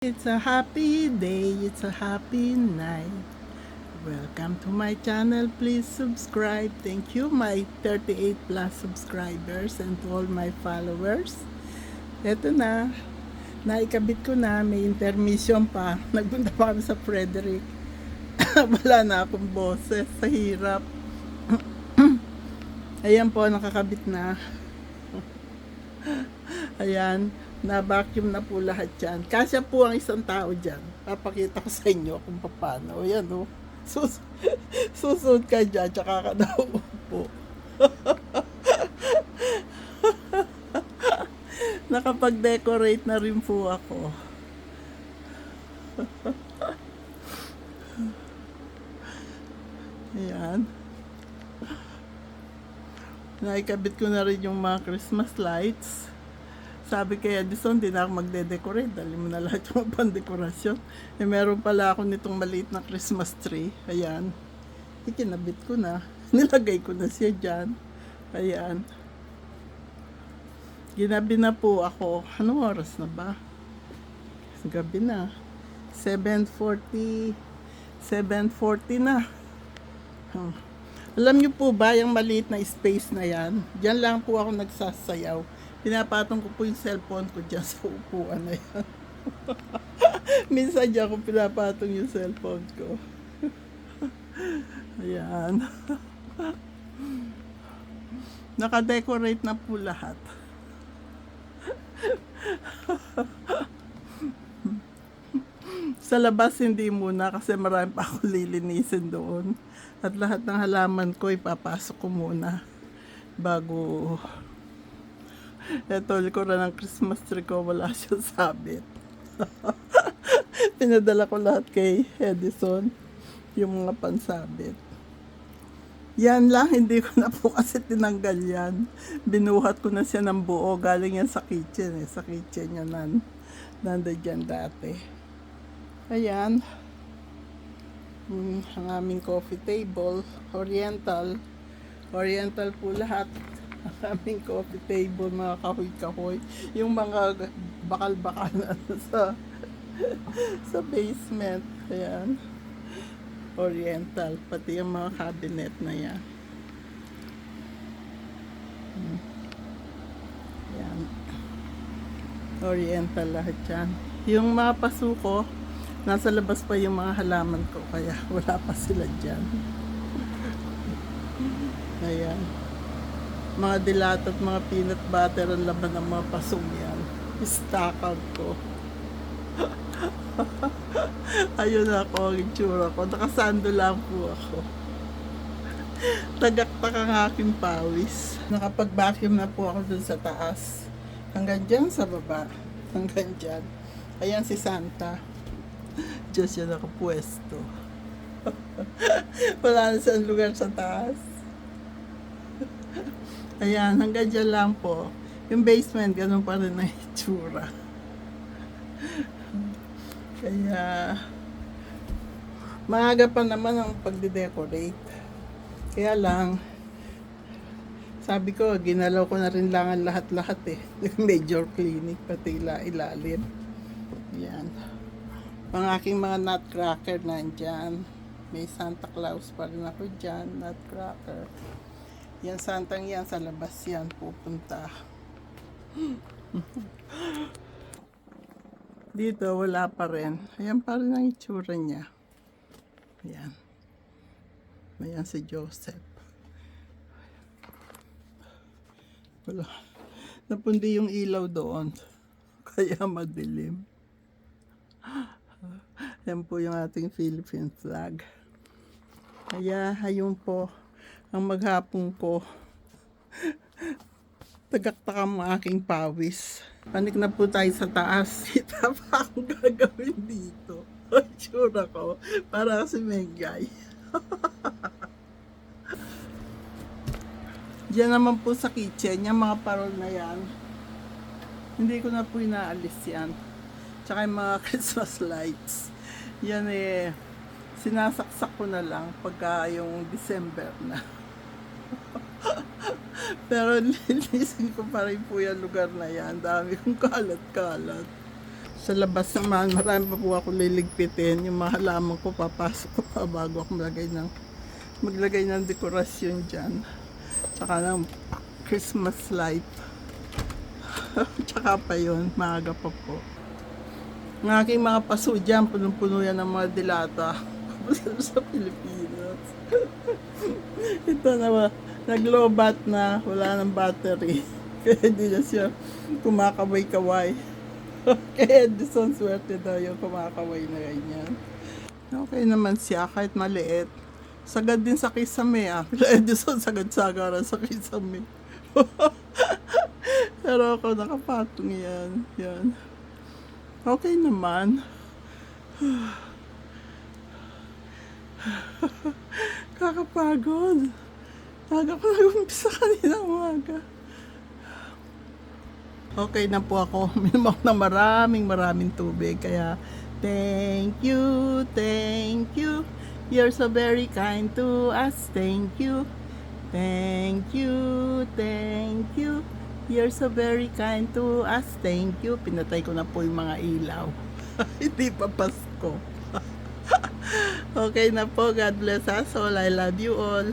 It's a happy day, it's a happy night. Welcome to my channel. Please subscribe. Thank you, my 38 plus subscribers and to all my followers. Eto na, naikabit ko na, may intermission pa. Nagpunta pa kami sa Frederick. Wala na akong boses, sa hirap. Ayan po, nakakabit na. Ayan, na-vacuum na po lahat yan. Kasya po ang isang tao dyan. Papakita ko sa inyo kung paano. Ayan o. Susunod ka dyan, tsaka ka na uupo. Nakapag-decorate na rin po ako. Ayan. Naikabit ko na rin yung mga Christmas lights. Sabi kay Edison, di na ako magde-decorate. Dali mo na lahat yung pandekorasyon. Eh, meron pala ako nitong maliit na Christmas tree. Ayan. Ikinabit ko na. Nilagay ko na siya dyan. Ayan. Ginabi na po ako. Anong oras na ba? Gabi na. 7:40. 7:40 na. Alam niyo po ba, yung maliit na space na yan, diyan lang po ako nagsasayaw. Pinapatong ko po yung cellphone ko dyan sa upuan na yan. Minsan dyan ko pinapatong yung cellphone ko. Ayan. Naka-decorate na po lahat. Sa labas hindi muna kasi marami pa ako lilinisin doon. At lahat ng halaman ko ipapasok ko muna bago. Eto, likuran ng Christmas tree ko, wala siya sabit. Pinadala ko lahat kay Edison, yung mga pansabit. Yan lang, hindi ko na po kasi tinanggal yan. Binuhat ko na siya ng buo, galing yan sa kitchen. Sa kitchen niya nanda dyan dati. Ayan. Ang aming coffee table, Oriental po lahat. Ang aming coffee table, mga kahoy-kahoy, yung mga bakal-bakal na sa basement. Ayan, Oriental, pati yung mga cabinet na yan. Ayan, Oriental lahat yan. Yung mga pasuko, nasa labas pa yung mga halaman ko, kaya wala pa sila dyan. Ayan. Mga dilat at mga peanut butter ang laman ng mga pasong yan. Stock out ko. Ayun ako, ang itsura ko. Nakasando lang po ako. Tagaktak ang aking pawis. Nakapag-vacuum na po ako dun sa taas. Hanggang dyan sa baba. Hanggang dyan. Ayan si Santa. Diyan siya nakapwesto. Wala na siyang lugar sa taas. Ayan, hanggang dyan lang po. Yung basement, ganun pa rin ang itsura. Kaya, maaga pa naman ang pagde-decorate. Kaya lang, sabi ko, ginalaw ko na rin lang ang lahat-lahat eh. Major clinic, pati ilalim. Ayan. Ang aking mga nutcracker nandyan. May Santa Claus pa rin ako dyan, nutcracker. Yan, santang yan, sa labas yan pupunta. Dito, wala pa rin. Ayan pa rin ang itsura niya. Ayan. Ayan si Joseph. Wala. Napundi yung ilaw doon. Kaya madilim. Yan po yung ating Philippine flag. Kaya, ayun po, ang maghapon ko. Tagaktak ang aking pawis. Panik na po tayo sa taas. Kita pa akong gagawin dito. Ay, sure ako. Para kasi Mengay. Diyan naman po sa kitchen, yung mga parol na yan. Hindi ko na po inaalis yan. Tsaka yung mga Christmas lights. Yan eh, sinasaksak ko na lang pagka yung December na. Pero linisin ko pa rin po yung lugar na yan. Dami kong kalat-kalat. Sa labas naman, marami pa po ako liligpitin. Yung mga halaman ko, papasok ko pa bago ako maglagay ng dekorasyon dyan. Tsaka ng Christmas light. Tsaka pa yun, maaga pa po. Ng aking mga paso dyan, punong-puno yan ng mga dilata. Sa Pilipinas. Ito na, nag-low-bat na, wala ng battery. Kaya hindi na siya kumakaway-kaway. Kaya Edison, swerte daw yung kumakaway na ganyan. Okay naman siya, kahit maliit. Sagad din sa kisame ah. Edison, sagad-sagaran sa kisame. Pero ako nakapatong yan. Yan. Okay naman. Kakapagod. Aga ko nag-umpisa kanina umaga. Okay na po ako. Minum ako ng maraming tubig. Kaya, thank you. You're so very kind to us. Thank you. You're so very kind to us. Thank you. Pinatay ko na po yung mga ilaw. Hindi pa Pasko. Okay na po. God bless us all. I love you all.